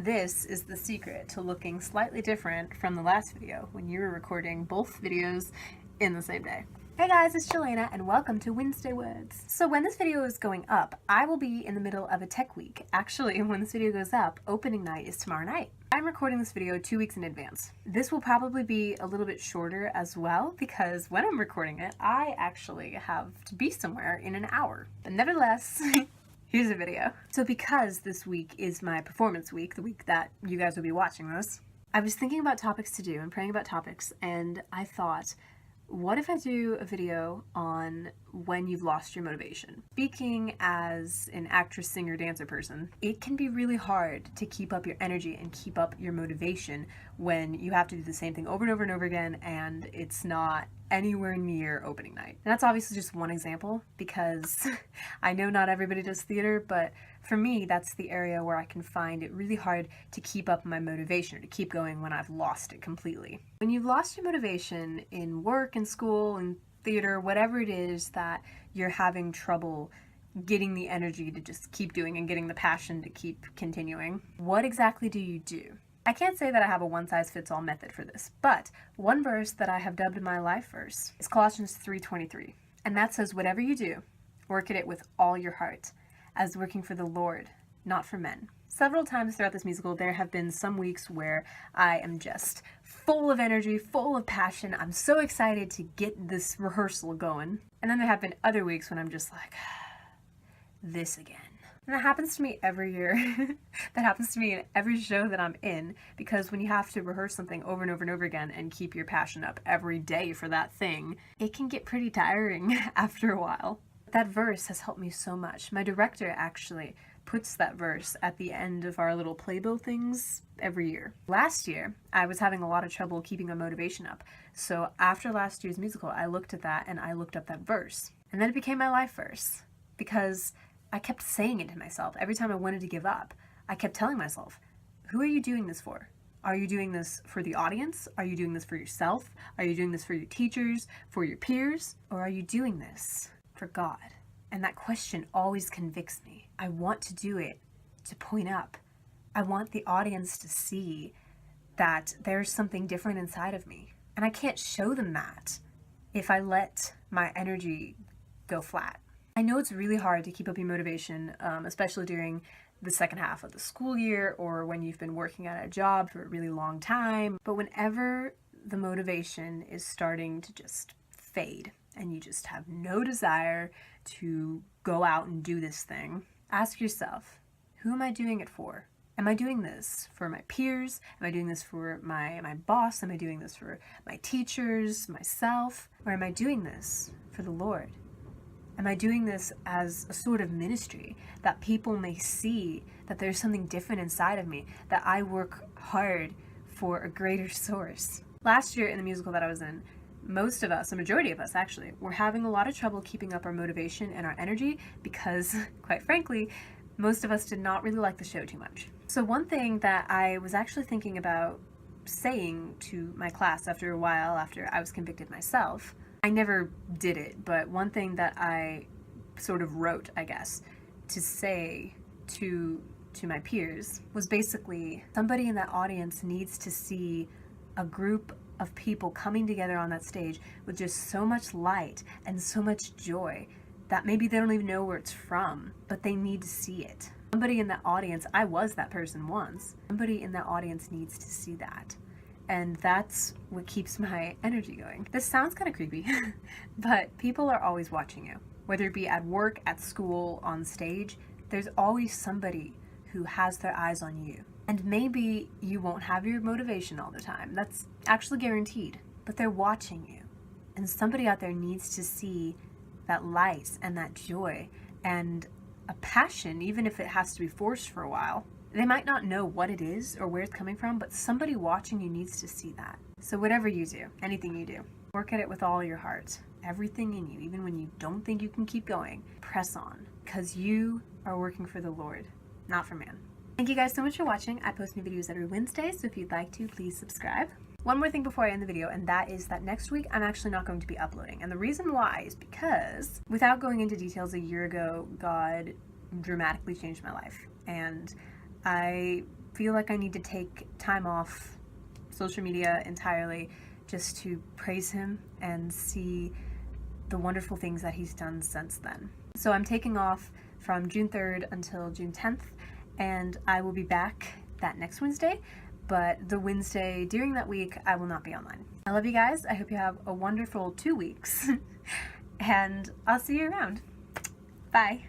This is the secret to looking slightly different from the last video when you were recording both videos in the same day. Hey guys, it's Jelena and welcome to Wednesday Words. So when this video is going up, I will be in the middle of a tech week. Actually, when this video goes up, opening night is tomorrow night. I'm recording this video 2 weeks in advance. This will probably be a little bit shorter as well because when I'm recording it, I actually have to be somewhere in an hour. But nevertheless, here's a video. So because this week is my performance week, the week that you guys will be watching this, I was thinking about topics to do and praying about topics, and I thought, what if I do a video on when you've lost your motivation? Speaking as an actress, singer, dancer person, it can be really hard to keep up your energy and keep up your motivation when you have to do the same thing over and over and over again and it's not anywhere near opening night. And that's obviously just one example because I know not everybody does theater, but for me, that's the area where I can find it really hard to keep up my motivation or to keep going when I've lost it completely. When you've lost your motivation in work and school and theater, whatever it is that you're having trouble getting the energy to just keep doing and getting the passion to keep continuing, what exactly do you do? I can't say that I have a one-size-fits-all method for this, but one verse that I have dubbed my life verse is Colossians 3:23, and that says, "Whatever you do, work at it with all your heart, as working for the Lord, not for men." Several times throughout this musical, there have been some weeks where I am just full of energy, full of passion. I'm so excited to get this rehearsal going. And then there have been other weeks when I'm just like, this again. And that happens to me every year. That happens to me in every show that I'm in, because when you have to rehearse something over and over and over again and keep your passion up every day for that thing, it can get pretty tiring after a while. That verse has helped me so much. My director actually puts that verse at the end of our little playbill things every year. Last year, I was having a lot of trouble keeping my motivation up. So after last year's musical, I looked at that and I looked up that verse. And then it became my life verse because I kept saying it to myself. Every time I wanted to give up, I kept telling myself, who are you doing this for? Are you doing this for the audience? Are you doing this for yourself? Are you doing this for your teachers, for your peers? Or are you doing this for God? And that question always convicts me. I want to do it to point up. I want the audience to see that there's something different inside of me. And I can't show them that if I let my energy go flat. I know it's really hard to keep up your motivation, especially during the second half of the school year or when you've been working at a job for a really long time. But whenever the motivation is starting to just fade and you just have no desire to go out and do this thing, ask yourself, who am I doing it for? Am I doing this for my peers? Am I doing this for my boss? Am I doing this for my teachers, myself? Or am I doing this for the Lord? Am I doing this as a sort of ministry that people may see that there's something different inside of me, that I work hard for a greater source? Last year in the musical that I was in, most of us, a majority of us actually, were having a lot of trouble keeping up our motivation and our energy because, quite frankly, most of us did not really like the show too much. So one thing that I was actually thinking about saying to my class after a while, after I was convicted myself, I never did it, but one thing that I sort of wrote, I guess, to say to my peers was basically, somebody in that audience needs to see a group of people coming together on that stage with just so much light and so much joy that maybe they don't even know where it's from, but they need to see it. Somebody in that audience, I was that person once, somebody in that audience needs to see that. And that's what keeps my energy going. This sounds kind of creepy, but people are always watching you. Whether it be at work, at school, on stage, there's always somebody who has their eyes on you. And maybe you won't have your motivation all the time. That's actually guaranteed. But they're watching you. And somebody out there needs to see that light and that joy and a passion, even if it has to be forced for a while. They might not know what it is or where it's coming from, but somebody watching you needs to see that. So whatever you do, anything you do, work at it with all your heart. Everything in you, even when you don't think you can keep going, press on. Because you are working for the Lord, not for man. Thank you guys so much for watching. I post new videos every Wednesday, so if you'd like to, please subscribe. One more thing before I end the video, and that is that next week I'm actually not going to be uploading. And the reason why is because, without going into details, a year ago, God dramatically changed my life. And I feel like I need to take time off social media entirely just to praise him and see the wonderful things that he's done since then. So I'm taking off from June 3rd until June 10th, and I will be back that next Wednesday, but the Wednesday during that week I will not be online. I love you guys. I hope you have a wonderful 2 weeks and I'll see you around. Bye.